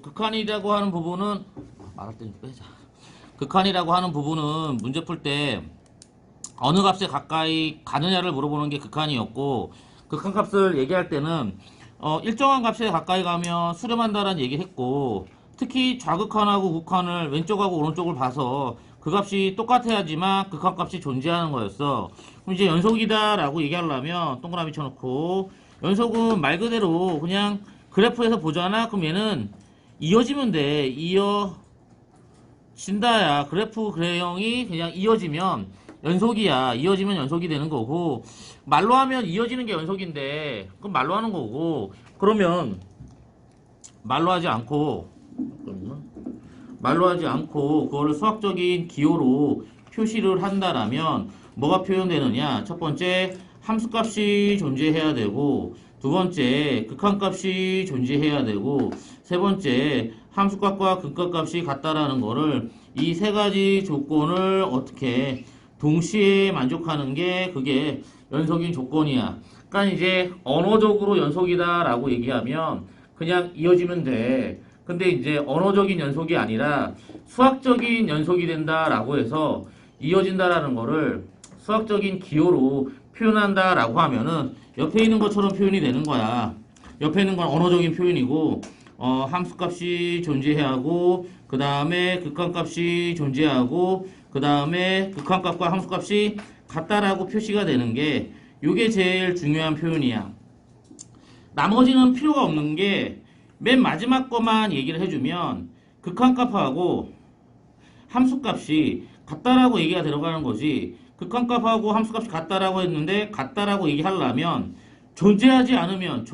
극한이라고 하는 부분은 말할 때 좀 빼자. 극한이라고 하는 부분은 문제 풀 때 어느 값에 가까이 가느냐를 물어보는 게 극한이었고, 극한값을 얘기할 때는 일정한 값에 가까이 가면 수렴한다라는 얘기를 했고, 특히 좌극한하고 우극한을 왼쪽하고 오른쪽을 봐서 그 값이 똑같아야지만 극한값이 존재하는 거였어. 그럼 이제 연속이다라고 얘기하려면 동그라미 쳐놓고, 연속은 말 그대로 그냥 그래프에서 보잖아. 그럼 얘는 이어지면 돼. 이어진다야. 그래프 그래형이 그냥 이어지면 연속이야. 이어지면 연속이 되는 거고, 말로 하면 이어지는 게 연속인데 그럼 말로 하는 거고, 그러면 말로 하지 않고 그거를 수학적인 기호로 표시를 한다라면 뭐가 표현되느냐? 첫 번째, 함수값이 존재해야 되고, 두 번째, 극한값이 존재해야 되고, 세 번째, 함수값과 극한값이 같다라는 거를, 이 세 가지 조건을 어떻게 동시에 만족하는 게 그게 연속인 조건이야. 그러니까 이제 언어적으로 연속이다라고 얘기하면 그냥 이어지면 돼. 근데 이제 언어적인 연속이 아니라 수학적인 연속이 된다라고 해서 이어진다라는 거를 수학적인 기호로 표현한다라고 하면은 옆에 있는 것처럼 표현이 되는 거야. 옆에 있는 건 언어적인 표현이고, 함수값이 존재해야 하고, 그 다음에 극한값이 존재하고, 그 다음에 극한값과 함수값이 같다라고 표시가 되는 게 요게 제일 중요한 표현이야. 나머지는 필요가 없는 게 맨 마지막 것만 얘기를 해주면 극한값하고 함수값이 같다라고 얘기가 들어가는 거지. 극한값하고 함수값이 같다라고 했는데 같다라고 얘기하려면 존재하지 않으면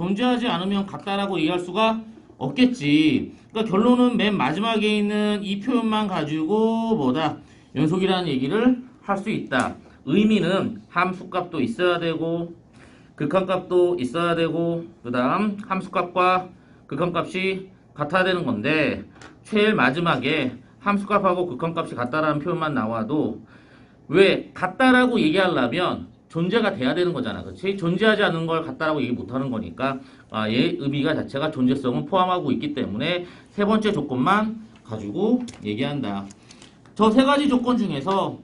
같다라고 얘기할 수가 없겠지. 그러니까 결론은 맨 마지막에 있는 이 표현만 가지고 뭐다? 연속이라는 얘기를 할 수 있다. 의미는 함수값도 있어야 되고 극한값도 있어야 되고, 그 다음 함수값과 극한값이 같아야 되는 건데, 제일 마지막에 함수값하고 극한값이 같다라는 표현만 나와도, 왜 같다라고 얘기하려면 존재가 돼야 되는 거잖아. 그렇지? 존재하지 않는 걸 같다라고 얘기 못하는 거니까, 얘 의미가 자체가 존재성을 포함하고 있기 때문에 세 번째 조건만 가지고 얘기한다. 저 세 가지 조건 중에서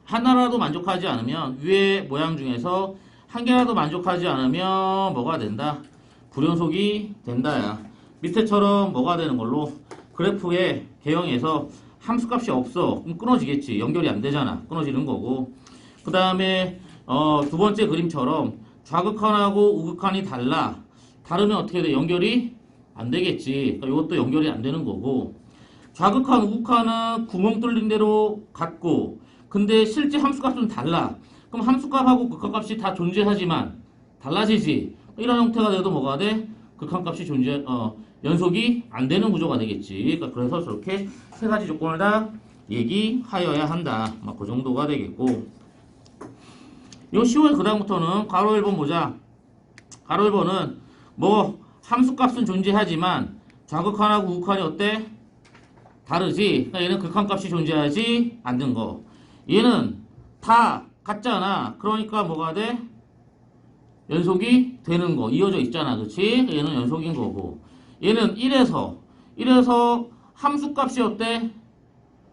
하나라도 만족하지 않으면, 위의 모양 중에서 한 개라도 만족하지 않으면 뭐가 된다? 불연속이 된다야. 밑에처럼 뭐가 되는 걸로, 그래프의 개형에서 함수값이 없어. 그럼 끊어지겠지. 연결이 안 되잖아. 끊어지는 거고. 그 다음에 두 번째 그림처럼 좌극한하고 우극한이 달라. 다르면 어떻게 돼? 연결이 안 되겠지. 그러니까 이것도 연결이 안 되는 거고. 좌극한, 우극한은 구멍 뚫린 대로 같고, 근데 실제 함수값은 달라. 그럼 함수값하고 극한값이 다 존재하지만 달라지지. 이런 형태가 돼도 뭐가 돼? 극한값이 연속이 안 되는 구조가 되겠지. 그러니까 그래서 저렇게 세 가지 조건을 다 얘기하여야 한다. 막 그 정도가 되겠고. 요 10월 그 다음부터는 가로 1번 보자. 가로 1번은 뭐 함수값은 존재하지만 좌극한하고 우극한이 어때? 다르지. 그러니까 얘는 극한값이 존재하지 않는 거. 얘는 다 같잖아. 그러니까 뭐가 돼? 연속이 되는 거. 이어져 있잖아. 그치? 얘는 연속인 거고. 얘는 1에서 함수값이 어때?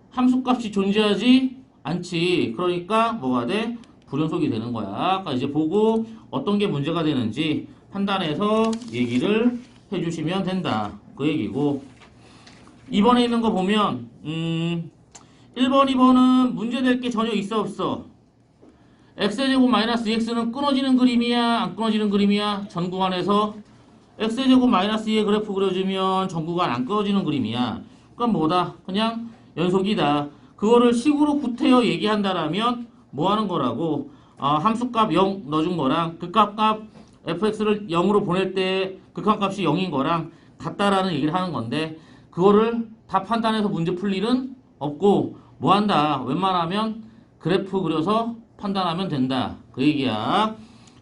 함수값이 존재하지 않지. 그러니까 뭐가 돼? 불연속이 되는 거야. 아까 이제 보고 어떤 게 문제가 되는지 판단해서 얘기를 해주시면 된다. 그 얘기고. 2번에 있는 거 보면 1번, 2번은 문제될 게 전혀 있어 없어? x제곱 마이너스 2x는 끊어지는 그림이야? 안 끊어지는 그림이야? 전 구간에서 x제곱 마이너스 2의 그래프 그려주면 전 구간 안 끊어지는 그림이야. 그럼 뭐다? 그냥 연속이다. 그거를 식으로 구태여 얘기한다라면 뭐 하는 거라고? 함수값 0 넣어준 거랑 극한값 fx를 0으로 보낼 때 극한값이 0인 거랑 같다라는 얘기를 하는 건데, 그거를 다 판단해서 문제 풀 일은 없고 뭐 한다? 웬만하면 그래프 그려서 판단하면 된다. 그 얘기야.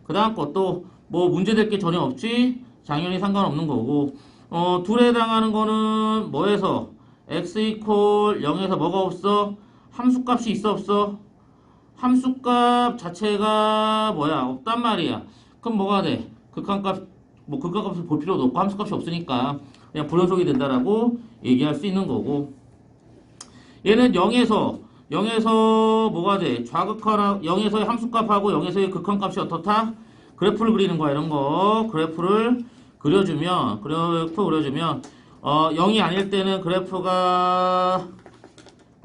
그 다음 것도 뭐 문제될 게 전혀 없지? 당연히 상관없는 거고. 둘에 해당하는 거는 뭐에서? x 이퀄 0에서 뭐가 없어? 함수값이 있어 없어? 함수값 자체가 뭐야? 없단 말이야. 그럼 뭐가 돼? 극한값, 뭐 극한값을 볼 필요도 없고 함수값이 없으니까 그냥 불연속이 된다라고 얘기할 수 있는 거고, 얘는 0에서 뭐가 돼? 좌극하나 0에서의 함수값하고 0에서의 극한값이 어떻다? 그래프를 그리는 거야. 이런 거 그래프를 그려주면 0이 아닐 때는 그래프가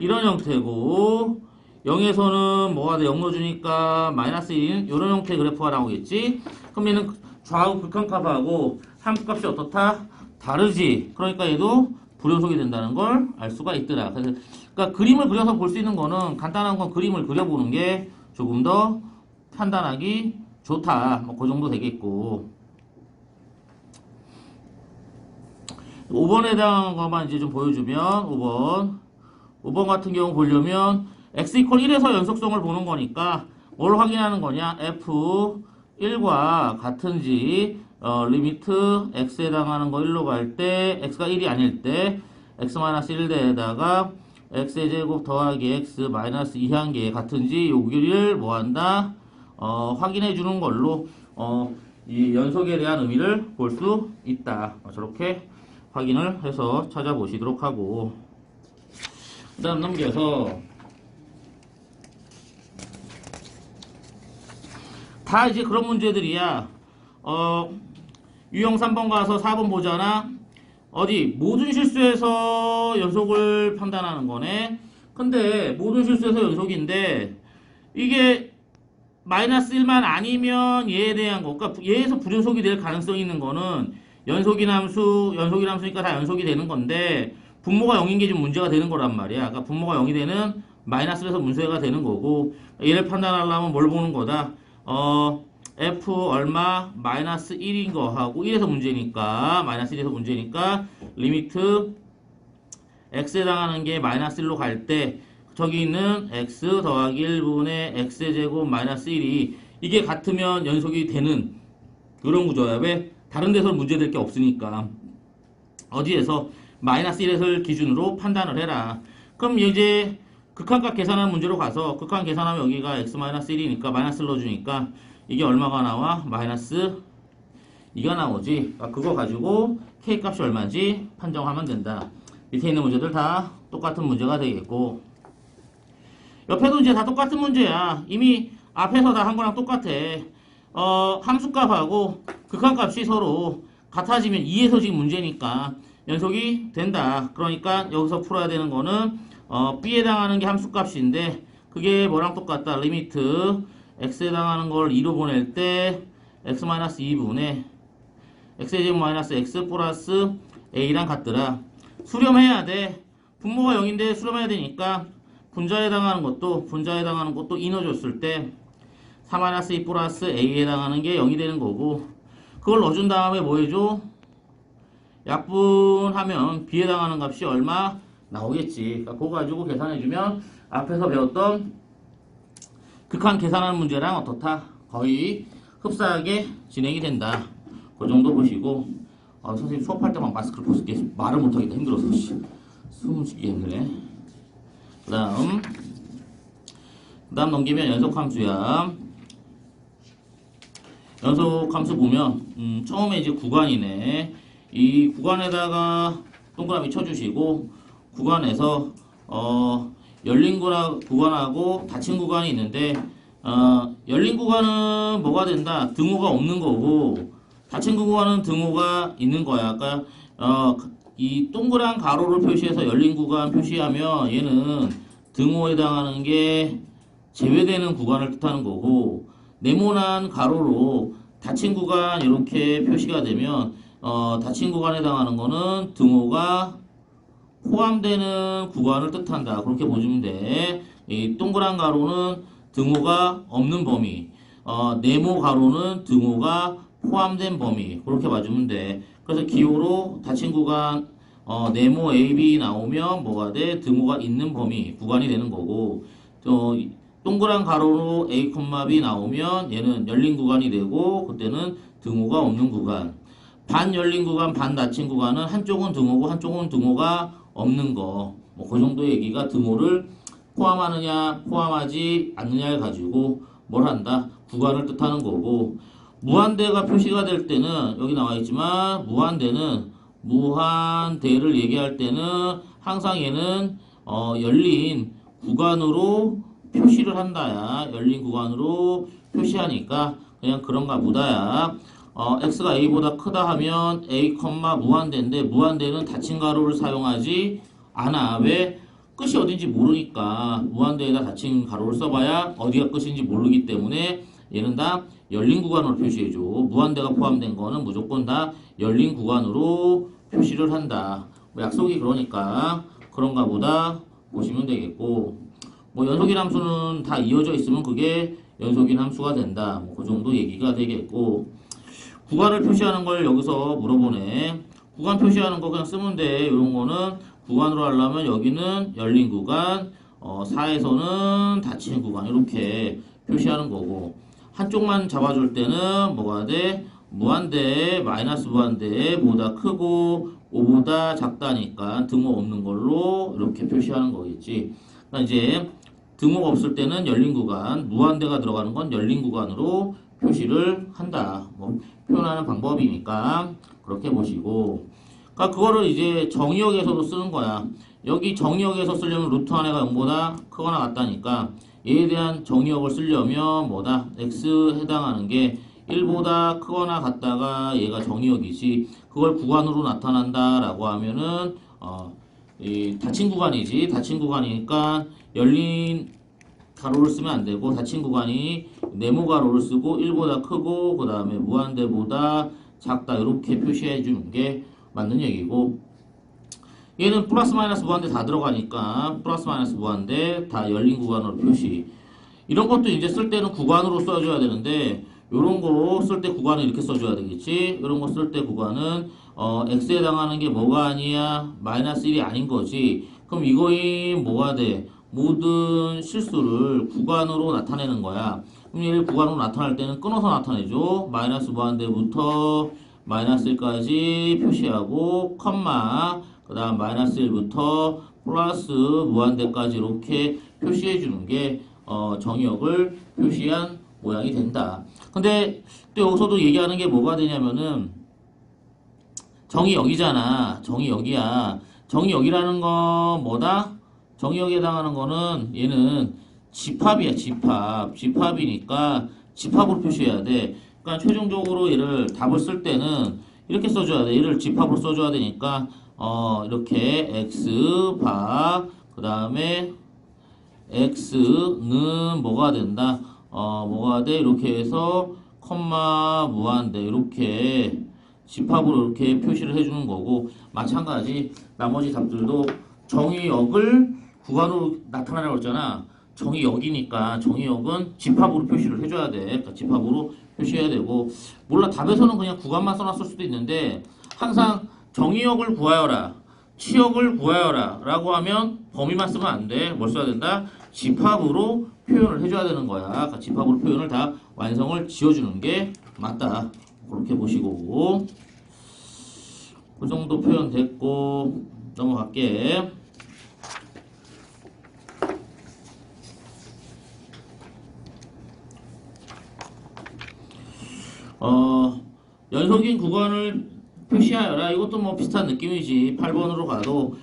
이런 형태고, 0에서는 뭐가 돼? 0 넣어주니까 마이너스 1인 이런 형태의 그래프가 나오겠지? 그럼 얘는 좌우 극한값하고 함수값이 어떻다? 다르지. 그러니까 얘도 불연속이 된다는 걸 알 수가 있더라. 그러니까 그림을 그려서 볼 수 있는 거는, 간단한 건 그림을 그려보는 게 조금 더 판단하기 좋다. 뭐 그 정도 되겠고. 5번에 해당한 것만 이제 좀 보여주면, 5번 같은 경우 보려면 x = 1에서 연속성을 보는 거니까 뭘 확인하는 거냐? f1과 같은지, 리미트 x에 해당하는 거 1로 갈 때, x가 1이 아닐 때 x-1대에다가 x의 제곱 더하기 x 마이너스 2한 개 같은지 여기를 뭐 한다? 확인해 주는 걸로 이 연속에 대한 의미를 볼 수 있다. 저렇게 확인을 해서 찾아보시도록 하고, 그 다음 넘겨서 다 이제 그런 문제들이야. 유형 3번 가서 4번 보잖아. 어디 모든 실수에서 연속을 판단하는 거네. 근데 모든 실수에서 연속인데 이게 마이너스 1만 아니면 얘에 대한 거, 그러니까 얘에서 불연속이 될 가능성이 있는 거는 연속인 함수니까 다 연속이 되는 건데, 분모가 0인 게 좀 문제가 되는 거란 말이야. 그러니까 분모가 0이 되는 마이너스에서 문제가 되는 거고, 얘를 판단하려면 뭘 보는 거다? f 얼마 마이너스 1인 거하고 1에서 문제니까, 마이너스 1에서 문제니까 리미트 x에 해당하는 게 마이너스 1로 갈 때 저기 있는 x 더하기 1분의 x의 제곱 마이너스 1이 이게 같으면 연속이 되는 그런 구조야. 왜? 다른 데서 문제될 게 없으니까. 어디에서? 마이너스 1에서 기준으로 판단을 해라. 그럼 이제 극한값 계산하는 문제로 가서, 극한 계산하면 여기가 x-1이니까 마이너스 넣어주니까 이게 얼마가 나와? 마이너스 2가 나오지. 그거 가지고 k값이 얼마인지 판정하면 된다. 밑에 있는 문제들 다 똑같은 문제가 되겠고, 옆에도 이제 다 똑같은 문제야. 이미 앞에서 다 한 거랑 똑같아. 함수값하고 극한값이 서로 같아지면 2에서 지금 문제니까 연속이 된다. 그러니까 여기서 풀어야 되는 거는 b에 해당하는 게 함수값인데 그게 뭐랑 똑같다? 리미트 x에 해당하는 걸 2로 보낼 때 x-2분의 x의 제곱 마이너스 x 플러스 a랑 같더라. 수렴해야 돼. 분모가 0인데 수렴해야 되니까 분자에 해당하는 것도 2 넣어줬을 때 4-2 플러스 a에 해당하는 게 0이 되는 거고, 그걸 넣어준 다음에 뭐 해줘? 약분하면 b에 해당하는 값이 얼마 나오겠지. 그러니까 그거 가지고 계산해주면 앞에서 배웠던 극한 계산하는 문제랑 어떻다? 거의 흡사하게 진행이 된다. 그 정도 보시고, 선생님 수업할 때만 마스크를 벗을게. 말을 못하겠다. 힘들어서. 숨 쉬기 힘드네. 그 다음 넘기면 연속함수야. 연속함수 보면 처음에 이제 구간이네. 이 구간에다가 동그라미 쳐주시고, 구간에서 열린 구간하고 닫힌 구간이 있는데, 열린 구간은 뭐가 된다? 등호가 없는 거고, 닫힌 구간은 등호가 있는 거야. 그러니까 이 동그란 가로를 표시해서 열린 구간 표시하면 얘는 등호에 해당하는 게 제외되는 구간을 뜻하는 거고, 네모난 가로로 닫힌 구간 이렇게 표시가 되면 닫힌 구간에 해당하는 거는 등호가 포함되는 구간을 뜻한다. 그렇게 보시면 돼. 이 동그란 가로는 등호가 없는 범위, 네모 가로는 등호가 포함된 범위, 그렇게 봐주면 돼. 그래서 기호로 닫힌 구간 네모 AB 나오면 뭐가 돼? 등호가 있는 범위, 구간이 되는 거고, 동그란 가로로 A, B 나오면 얘는 열린 구간이 되고, 그때는 등호가 없는 구간. 반 열린 구간, 반 닫힌 구간은 한쪽은 등호고 한쪽은 등호가 없는 거. 뭐 그 정도 얘기가 등호를 포함하느냐 포함하지 않느냐를 가지고 뭘 한다? 구간을 뜻하는 거고, 무한대가 표시가 될 때는 여기 나와 있지만 무한대는 무한대를 얘기할 때는 항상 얘는 열린 구간으로 표시를 한다야. 열린 구간으로 표시하니까 그냥 그런가 보다야. x가 a보다 크다 하면 a, 무한대인데 무한대는 닫힌 가로를 사용하지 않아. 왜? 끝이 어딘지 모르니까 무한대에다 닫힌 가로를 써봐야 어디가 끝인지 모르기 때문에 얘는 다 열린 구간으로 표시해줘. 무한대가 포함된 거는 무조건 다 열린 구간으로 표시를 한다. 뭐 약속이 그러니까 그런가 보다 보시면 되겠고, 뭐 연속인 함수는 다 이어져 있으면 그게 연속인 함수가 된다. 뭐 그 정도 얘기가 되겠고, 구간을 표시하는 걸 여기서 물어보네. 구간 표시하는 거 그냥 쓰면 돼. 이런 거는 구간으로 하려면 여기는 열린 구간, 4에서는 닫힌 구간 이렇게 표시하는 거고, 한쪽만 잡아줄 때는 뭐가 돼? 무한대, 마이너스 무한대보다 크고 5보다 작다니까 등호 없는 걸로 이렇게 표시하는 거겠지. 그러니까 이제 등호가 없을 때는 열린 구간, 무한대가 들어가는 건 열린 구간으로 표시를 한다. 뭐 표현하는 방법이니까 그렇게 보시고, 그러니까 그거를 이제 정의역에서도 쓰는 거야. 여기 정의역에서 쓰려면 루트 한 해가 0보다 크거나 같다니까 얘에 대한 정의역을 쓰려면 뭐다? x 해당하는 게 1보다 크거나 같다가 얘가 정의역이지. 그걸 구간으로 나타난다라고 하면은 이 닫힌 구간이지. 닫힌 구간이니까 열린 가로를 쓰면 안 되고 닫힌 구간이 네모 가로를 쓰고 1보다 크고 그 다음에 무한대보다 작다 이렇게 표시해 주는 게 맞는 얘기고, 얘는 플러스 마이너스 무한대 다 들어가니까 플러스 마이너스 무한대 다 열린 구간으로 표시. 이런 것도 이제 쓸 때는 구간으로 써줘야 되는데 요런 거 쓸 때 구간을 이렇게 써줘야 되겠지. 이런 거 쓸 때 구간은 x에 해당하는 게 뭐가 아니야? 마이너스 1이 아닌 거지. 그럼 이거이 뭐가 돼? 모든 실수를 구간으로 나타내는 거야. 그럼 얘를 구간으로 나타낼 때는 끊어서 나타내죠. 마이너스 무한대부터 마이너스 1까지 표시하고 컴마 그 다음 마이너스 1부터 플러스 무한대까지 이렇게 표시해 주는 게 정의역을 표시한 모양이 된다. 근데 또 여기서도 얘기하는 게 뭐가 되냐면은 정의역이잖아. 정의역이야. 정의역이라는 건 뭐다? 정의역에 해당하는 거는 얘는 집합이야. 집합. 집합이니까 집합으로 표시해야 돼. 그러니까 최종적으로 얘를 답을 쓸 때는 이렇게 써줘야 돼. 얘를 집합으로 써줘야 되니까 이렇게 x 바 그 다음에 x는 뭐가 된다? 뭐가 돼? 이렇게 해서 컴마 무한대 이렇게 집합으로 이렇게 표시를 해주는 거고, 마찬가지 나머지 답들도 정의역을 구간으로 나타나라고 했잖아. 정의역이니까 정의역은 집합으로 표시를 해줘야 돼. 그러니까 집합으로 표시해야 되고, 몰라 답에서는 그냥 구간만 써놨을 수도 있는데 항상 정의역을 구하여라, 치역을 구하여라 라고 하면 범위만 쓰면 안 돼. 뭘 써야 된다? 집합으로 표현을 해줘야 되는 거야. 그러니까 집합으로 표현을 다 완성을 지어주는 게 맞다. 그렇게 보시고, 그 정도 표현 됐고 넘어갈게. 연속인 구간을 표시하여라. 이것도 뭐 비슷한 느낌이지. 8번으로 가도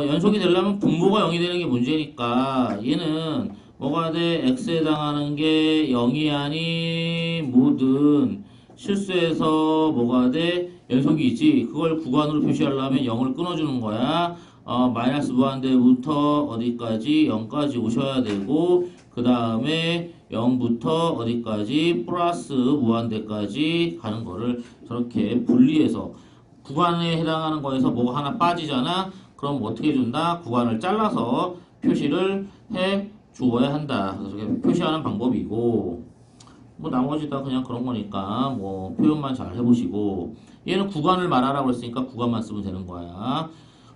연속이 되려면 분모가 0이 되는 게 문제니까 얘는 뭐가 돼? x에 해당하는 게 0이 아닌 모든 실수에서 뭐가 돼? 연속이지. 그걸 구간으로 표시하려면 0을 끊어주는 거야. 마이너스 무한대부터 어디까지? 0까지 오셔야 되고, 그 다음에 0부터 어디까지? 플러스 무한대까지 가는 거를 저렇게 분리해서 구간에 해당하는 거에서 뭐가 하나 빠지잖아? 그럼 어떻게 해준다? 구간을 잘라서 표시를 해 주어야 한다. 그래서 이렇게 표시하는 방법이고, 뭐 나머지 다 그냥 그런 거니까 뭐 표현만 잘 해보시고, 얘는 구간을 말하라고 했으니까 구간만 쓰면 되는 거야.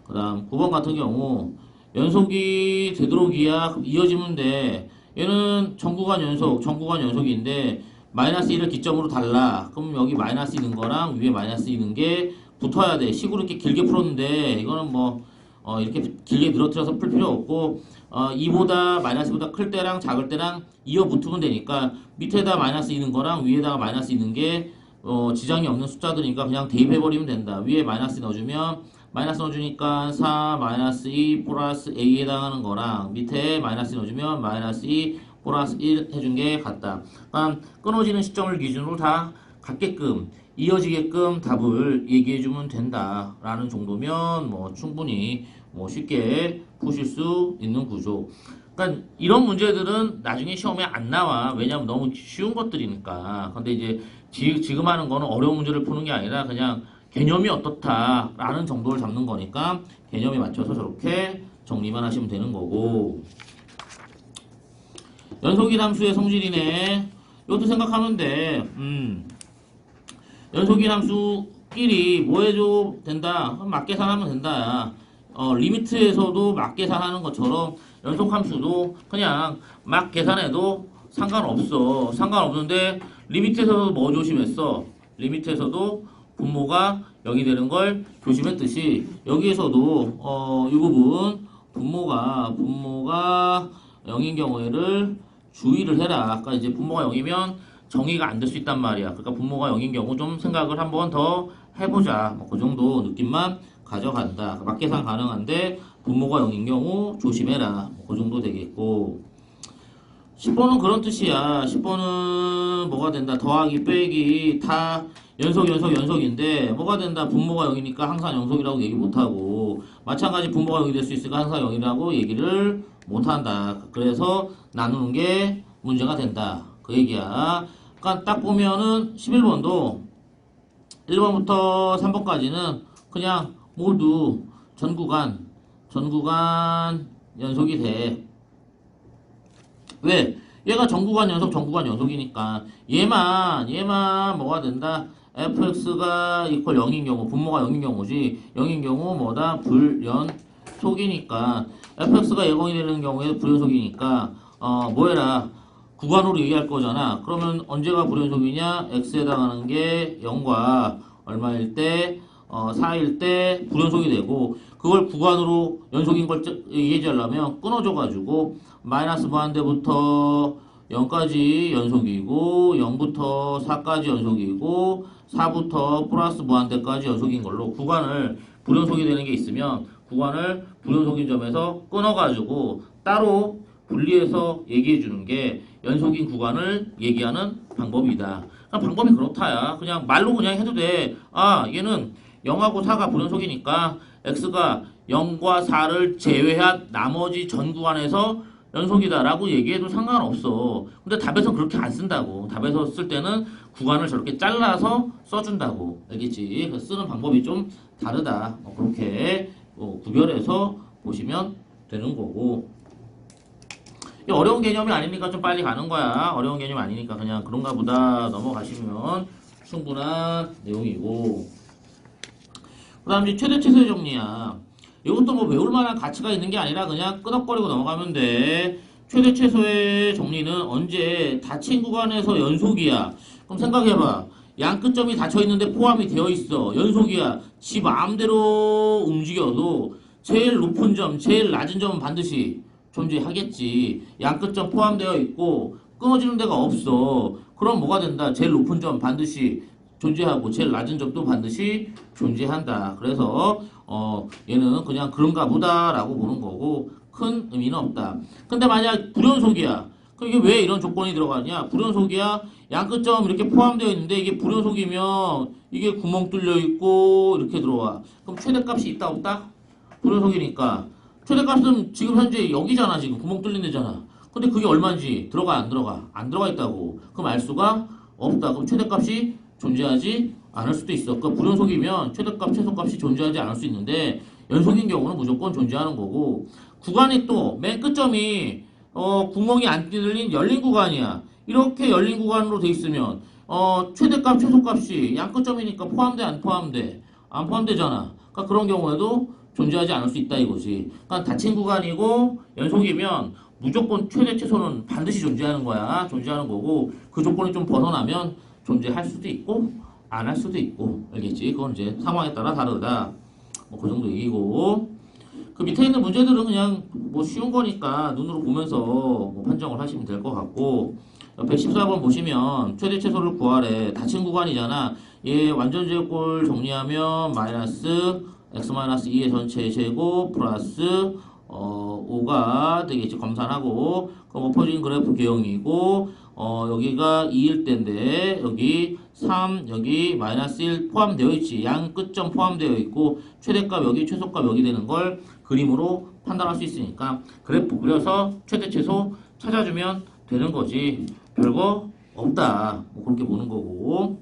그 다음 9번 같은 경우 연속이 되도록이야 이어지면 돼. 얘는 전구간 연속, 전구간 연속인데 마이너스 1을 기점으로 달라. 그럼 여기 마이너스 있는 거랑 위에 마이너스 있는 게 붙어야 돼. 식으로 이렇게 길게 풀었는데 이거는 뭐 이렇게 길게 늘어뜨려서 풀 필요 없고, 2보다 마이너스보다 클 때랑 작을 때랑 이어 붙으면 되니까 밑에다 마이너스 있는 거랑 위에다가 마이너스 있는 게 지장이 없는 숫자들이니까 그냥 대입해버리면 된다. 위에 마이너스 넣어주면 마이너스 넣어주니까 4 마이너스 2 플러스 a에 해당하는 거랑 밑에 마이너스 넣어주면 마이너스 2 플러스 1 해준 게 같다. 그러니까 끊어지는 시점을 기준으로 다 같게끔 이어지게끔 답을 얘기해주면 된다라는 정도면 뭐 충분히 뭐 쉽게 푸실 수 있는 구조. 그러니까 이런 문제들은 나중에 시험에 안 나와. 왜냐면 너무 쉬운 것들이니까. 근데 이제 지금 하는 거는 어려운 문제를 푸는 게 아니라 그냥 개념이 어떻다라는 정도를 잡는 거니까 개념에 맞춰서 저렇게 정리만 하시면 되는 거고. 연속인 함수의 성질이네. 이것도 생각하면 돼. 연속인 함수끼리 뭐 해줘 된다. 맞 계산하면 된다. 리미트에서도 막 계산하는 것처럼 연속 함수도 그냥 막 계산해도 상관없어. 상관없는데 리미트에서도 뭐 조심했어? 리미트에서도 분모가 0이 되는 걸 조심했듯이 여기에서도 이 부분 분모가 0인 경우에를 주의를 해라. 아까 이제 분모가 0이면 정의가 안 될 수 있단 말이야. 그러니까 분모가 0인 경우 좀 생각을 한번 더 해보자. 뭐 그 정도 느낌만 가져간다. 맞계산 가능한데 분모가 0인 경우 조심해라. 뭐 그 정도 되겠고 10번은 그런 뜻이야. 10번은 뭐가 된다. 더하기 빼기 다 연속인데 뭐가 된다. 분모가 0이니까 항상 연속이라고 얘기 못하고 마찬가지 분모가 0이 될 수 있으니까 항상 0이라고 얘기를 못한다. 그래서 나누는 게 문제가 된다. 그 얘기야. 그러니까 딱 보면은 11번도 1번부터 3번까지는 그냥 모두 전 구간 연속이 돼. 왜? 얘가 전 구간 연속이니까 얘만 뭐가 된다? fx가 이퀄 0인 경우 분모가 0인 경우지 0인 경우 뭐다? 불연속이니까 fx가 예공이 되는 경우에 불연속이니까 뭐해라 구간으로 얘기할 거잖아. 그러면 언제가 불연속이냐? x에 해당하는 게 0과 얼마일 때 4일 때 불연속이 되고 그걸 구간으로 연속인 걸 얘기하려면 끊어줘가지고 마이너스 무한대부터 0까지 연속이고 0부터 4까지 연속이고 4부터 플러스 무한대까지 연속인 걸로 구간을 불연속이 되는 게 있으면 구간을 불연속인 점에서 끊어가지고 따로 분리해서 얘기해 주는 게 연속인 구간을 얘기하는 방법이다. 방법이 그렇다야. 그냥 말로 그냥 해도 돼. 얘는 0하고 4가 불연속이니까 x가 0과 4를 제외한 나머지 전 구간에서 연속이다라고 얘기해도 상관없어. 근데 답에서 그렇게 안 쓴다고. 답에서 쓸 때는 구간을 저렇게 잘라서 써준다고. 알겠지? 그래서 쓰는 방법이 좀 다르다. 그렇게 구별해서 보시면 되는 거고. 어려운 개념이 아니니까 좀 빨리 가는 거야. 어려운 개념이 아니니까 그냥 그런가 보다 넘어가시면 충분한 내용이고. 그 다음 이제 최대 최소의 정리야. 이것도 뭐 외울 만한 가치가 있는 게 아니라 그냥 끄덕거리고 넘어가면 돼. 최대 최소의 정리는 언제 닫힌 구간에서 연속이야. 그럼 생각해봐. 양 끝점이 닫혀 있는데 포함이 되어 있어. 연속이야. 지 마음대로 움직여도 제일 높은 점, 제일 낮은 점은 반드시 존재하겠지. 양 끝점 포함되어 있고 끊어지는 데가 없어. 그럼 뭐가 된다? 제일 높은 점 반드시 존재하고 제일 낮은 점도 반드시 존재한다. 그래서 얘는 그냥 그런가 보다라고 보는 거고 큰 의미는 없다. 근데 만약 불연속이야. 그럼 이게 왜 이런 조건이 들어가냐? 불연속이야. 양 끝점 이렇게 포함되어 있는데 이게 불연속이면 이게 구멍 뚫려 있고 이렇게 들어와. 그럼 최대값이 있다 없다? 불연속이니까 최대값은 지금 현재 여기잖아. 지금 구멍 뚫린 데잖아. 근데 그게 얼마인지 들어가 안 들어가? 안 들어가 있다고. 그럼 알 수가 없다. 그럼 최대값이 존재하지 않을 수도 있어. 그러니까 불연속이면 최대값, 최소값이 존재하지 않을 수 있는데 연속인 경우는 무조건 존재하는 거고 구간이 또 맨 끝점이 구멍이 안 뚫린 열린 구간이야. 이렇게 열린 구간으로 돼 있으면 최대값, 최소값이 양 끝점이니까 포함돼 안 포함돼? 안 포함되잖아. 그러니까 그런 경우에도 존재하지 않을 수 있다 이거지. 그러니까 닫힌 구간이고 연속이면 무조건 최대 최소는 반드시 존재하는 거야. 존재하는 거고 그 조건이 좀 벗어나면 존재할 수도 있고 안 할 수도 있고 알겠지? 그건 이제 상황에 따라 다르다. 뭐 그 정도 얘기고 그 밑에 있는 문제들은 그냥 뭐 쉬운 거니까 눈으로 보면서 뭐 판정을 하시면 될 것 같고 옆에 14번 보시면 최대 최소를 구하래. 닫힌 구간이잖아. 얘 완전 제곱골 정리하면 마이너스 x-2의 전체 제곱 플러스 5가 되겠지. 검산하고 그럼 엎어진 그래프 개형이고 여기가 2일 때인데 여기 3 여기 마이너스 1 포함되어 있지. 양 끝점 포함되어 있고 최대값 여기 최소값 여기 되는 걸 그림으로 판단할 수 있으니까 그래프 그려서 최대 최소 찾아주면 되는 거지. 별거 없다. 뭐 그렇게 보는 거고.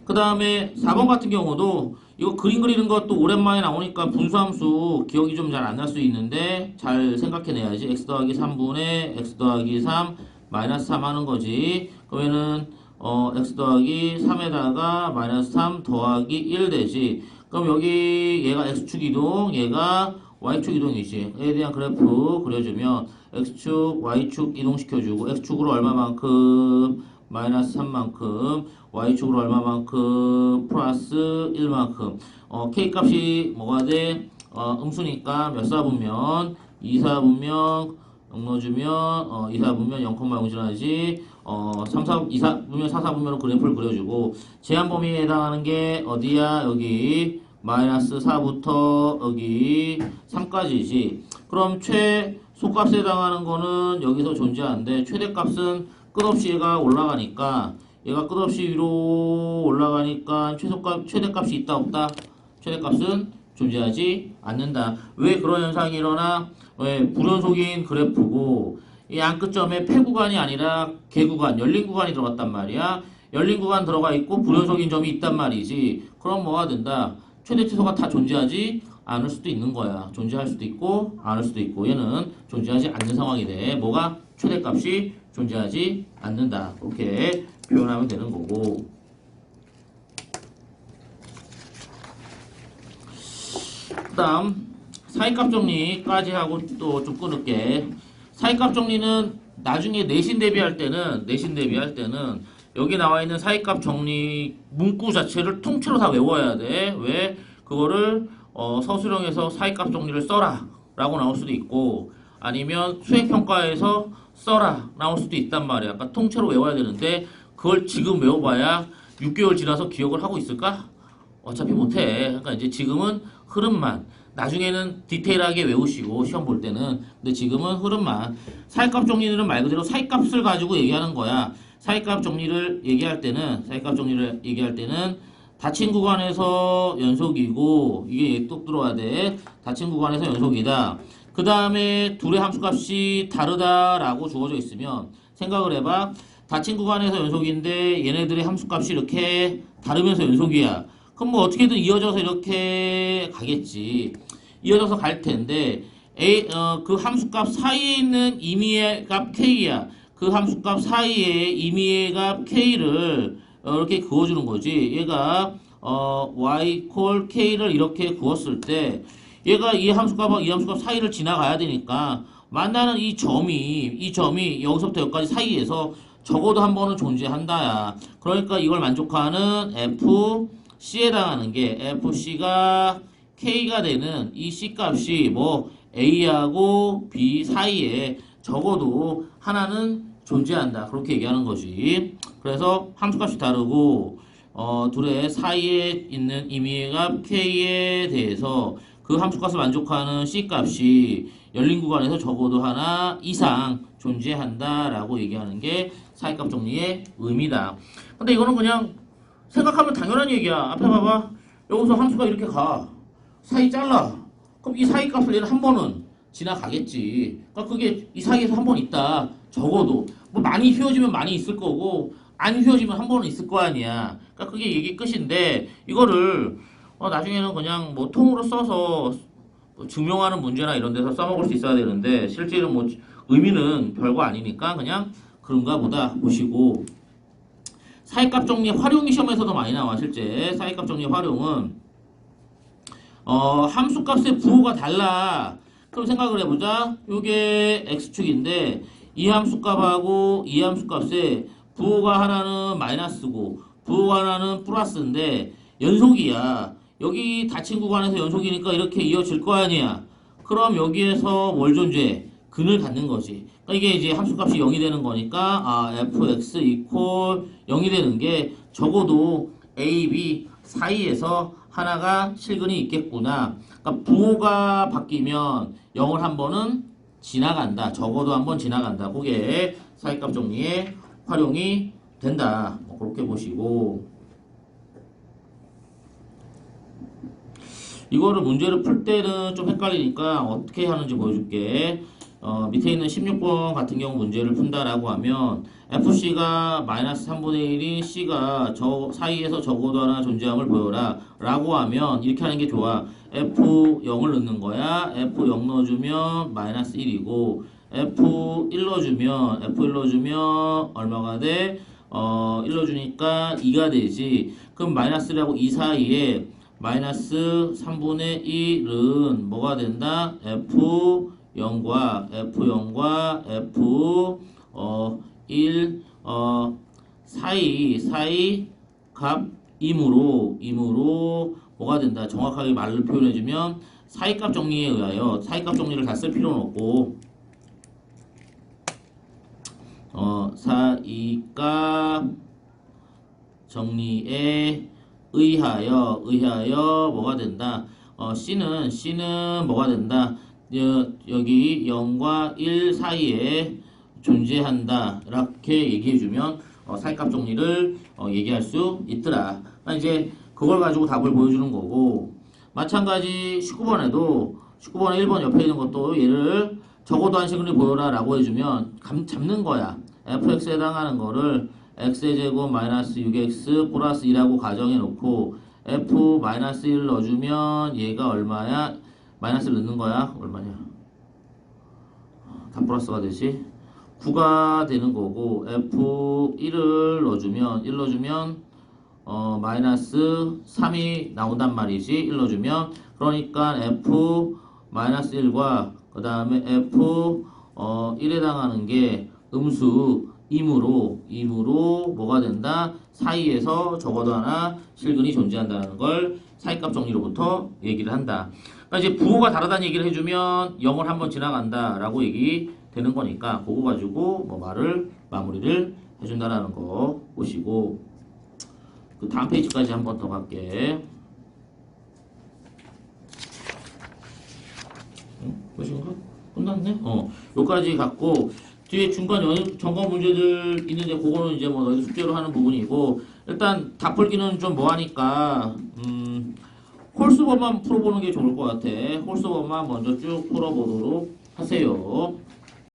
그 다음에 4번 같은 경우도 이거 그림 그리는 것도 오랜만에 나오니까 분수함수 기억이 좀 잘 안 날 수 있는데 잘 생각해내야지. x 더하기 3분의 x 더하기 3 마이너스 3 하는 거지. 그러면은 x 더하기 3에다가 마이너스 3 더하기 1 되지. 그럼 여기 얘가 x축 이동, 얘가 y축 이동이지. 얘에 대한 그래프 그려주면 x축, y축 이동시켜주고 x축으로 얼마만큼 마이너스 3만큼 y축으로 얼마만큼 플러스 1만큼 k값이 뭐가 돼? 음수니까 몇 사분면 2사분면 0 넣어주면 2사분면 0,0 지나지 2사분면 4사분면으로 그래프를 그려주고 제한 범위에 해당하는 게 어디야? 여기 마이너스 4부터 여기 3까지지. 그럼 최소값에 해당하는 거는 여기서 존재하는데 최대값은 끝없이 얘가 올라가니까 얘가 끝없이 위로 올라가니까 최대값이 있다 없다? 최대값은 존재하지 않는다. 왜 그런 현상이 일어나? 왜 불연속인 그래프고 이 양끝점에 폐구간이 아니라 개구간, 열린 구간이 들어갔단 말이야. 열린 구간 들어가 있고 불연속인 점이 있단 말이지. 그럼 뭐가 된다? 최대 최소가 다 존재하지 않을 수도 있는 거야. 존재할 수도 있고 않을 수도 있고 얘는 존재하지 않는 상황이 돼. 뭐가? 최대값이 존재하지 않는다. 그렇게 표현하면 되는 거고. 그 다음 사이값 정리까지 하고 또 좀 끊을게. 사이값 정리는 나중에 내신 대비할 때는 여기 나와 있는 사이값 정리 문구 자체를 통째로 다 외워야 돼. 왜? 그거를 서술형에서 사이값 정리를 써라 라고 나올 수도 있고 아니면 수행평가에서 써라 나올 수도 있단 말이야. 그러니까 통째로 외워야 되는데 그걸 지금 외워봐야 6개월 지나서 기억을 하고 있을까? 어차피 못해. 그러니까 이제 지금은 흐름만, 나중에는 디테일하게 외우시고 시험 볼 때는. 근데 지금은 흐름만. 사이값 정리는 말 그대로 사이값을 가지고 얘기하는 거야. 사이값 정리를 얘기할 때는 닫힌 구간에서 연속이고 이게 또 들어와야 돼. 닫힌 구간에서 연속이다. 그 다음에 둘의 함수값이 다르다라고 주어져 있으면 생각을 해봐. 닫힌 구간에서 연속인데 얘네들의 함수값이 이렇게 다르면서 연속이야. 그럼 뭐 어떻게든 이어져서 이렇게 가겠지. 이어져서 갈 텐데 그 함수값 사이에 있는 임의의 값 k야. 그 함수값 사이에 임의의 값 k를 이렇게 그어주는 거지. 얘가 y 콜 k를 이렇게 그었을 때 얘가 이 함수값과 이 함수값 사이를 지나가야 되니까 만나는 이 점이 여기서부터 여기까지 사이에서 적어도 한 번은 존재한다야. 그러니까 이걸 만족하는 FC에 해당하는 게 FC가 K가 되는 이 C값이 뭐 A하고 B 사이에 적어도 하나는 존재한다. 그렇게 얘기하는 거지. 그래서 함수값이 다르고 둘의 사이에 있는 임의의 값 K에 대해서 그 함수값을 만족하는 C값이 열린 구간에서 적어도 하나 이상 존재한다라고 얘기하는 게 사이값 정리의 의미다. 근데 이거는 그냥 생각하면 당연한 얘기야. 앞에 봐봐. 여기서 함수가 이렇게 가. 사이 잘라. 그럼 이 사이값을 얘는 한 번은 지나가겠지. 그러니까 그게 이 사이에서 한 번 있다. 적어도. 뭐 많이 휘어지면 많이 있을 거고 안 휘어지면 한 번은 있을 거 아니야. 그러니까 그게 얘기 끝인데 이거를 나중에는 그냥 뭐 통으로 써서 증명하는 문제나 이런 데서 써먹을 수 있어야 되는데 실제로 뭐 의미는 별거 아니니까 그냥 그런가 보다 보시고. 사이값 정리 활용이 시험에서도 많이 나와. 실제 사이값 정리 활용은 함수값의 부호가 달라. 그럼 생각을 해보자. 요게 x축인데 이 함수값하고 이 함수값의 부호가 하나는 마이너스고 부호가 하나는 플러스인데 연속이야. 여기 닫힌 구간에서 연속이니까 이렇게 이어질 거 아니야. 그럼 여기에서 뭘 존재? 근을 갖는 거지. 이게 이제 함수값이 0이 되는 거니까 fx 이퀄 0이 되는 게 적어도 a, b 사이에서 하나가 실근이 있겠구나. 그러니까 부호가 바뀌면 0을 한 번은 지나간다. 적어도 한 번 지나간다. 그게 사이값 정리에 활용이 된다. 뭐 그렇게 보시고 이거를 문제를 풀 때는 좀 헷갈리니까 어떻게 하는지 보여줄게. 밑에 있는 16번 같은 경우 문제를 푼다라고 하면 FC가 마이너스 3분의 1인 C가 저 사이에서 적어도 하나 존재함을 보여라 라고 하면 이렇게 하는 게 좋아. F0을 넣는 거야. F0 넣어주면 마이너스 1이고 F1 넣어주면 얼마가 돼? 1 넣어주니까 2가 되지. 그럼 마이너스 1하고 2 사이에 마이너스 3분의 1은 뭐가 된다? F0과 F1 사이 값이므로 뭐가 된다? 정확하게 말로 표현해주면 사이값 정리에 의하여 사이값 정리를 다 쓸 필요는 없고 사이값 정리에 의하여 뭐가 된다? C는 뭐가 된다? 여기 0과 1 사이에 존재한다. 이렇게 얘기해주면 사이값 정리를 얘기할 수 있더라. 이제 그걸 가지고 답을 보여주는 거고 마찬가지 19번에도 19번에 1번 옆에 있는 것도 얘를 적어도 한 식을 보여라 라고 해주면 잡는 거야. fx에 해당하는 거를 x의 제곱 마이너스 6x 플러스 2라고 가정해 놓고 f 마이너스 1 넣어주면 얘가 얼마야? 마이너스를 넣는 거야. 얼마냐? 다 플러스가 되지. 9가 되는 거고 f1을 넣어주면 1 넣어주면 마이너스 3이 나온단 말이지. 1 넣어주면 그러니까 f 마이너스 1과 그 다음에 f 1에 해당하는 게 음수이므로 뭐가 된다? 사이에서 적어도 하나 실근이 존재한다는 걸 사이값 정리로부터 얘기를 한다. 그러니까 이제 부호가 다르다는 얘기를 해주면 0을 한번 지나간다 라고 얘기 되는 거니까 그거 가지고 뭐 마무리를 해준다라는 거 보시고 그 다음 페이지까지 한 번 더 갈게. 보신가? 끝났네? 여기까지 갔고 뒤에 중간 점검 문제들 있는데 그거는 이제 뭐 너희 숙제로 하는 부분이고 일단 다 풀기는 좀 뭐하니까 홀수법만 풀어보는 게 좋을 것 같아. 홀수법만 먼저 쭉 풀어보도록 하세요.